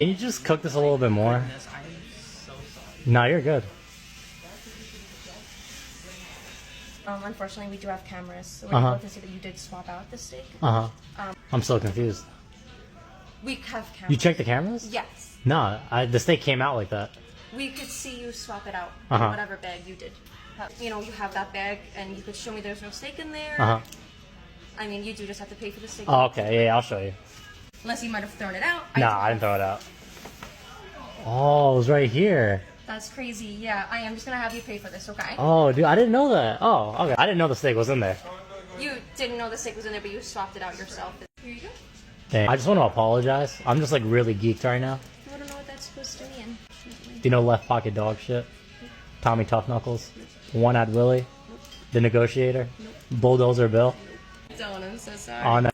Can you just cook this a little bit more? I'm so sorry. No, you're good. Unfortunately, we do have cameras, so we're able to see that you did swap out the steak. I'm so confused. We have cameras. You checked the cameras? Yes. No, the steak came out like that. We could see you swap it out in whatever bag you did. You know, you have that bag, and you could show me there's no steak in there. I mean, you do just have to pay for the steak. Oh, okay. Yeah, I'll show you. Unless you might have thrown it out. Nah, I didn't throw it out. Oh, it was right here. That's crazy. Yeah, I am just gonna have you pay for this, okay? Oh, dude, I didn't know that. Oh, okay. I didn't know the steak was in there. You didn't know the steak was in there, but you swapped it out yourself. Here you go. Dang. I just want to apologize. I'm just like really geeked right now. I don't know what that's supposed to mean. Do you know Left Pocket Dog shit? Tommy Tough Knuckles? One Eyed Willie? The Negotiator? Bulldozer Bill? Don't, I'm so sorry. On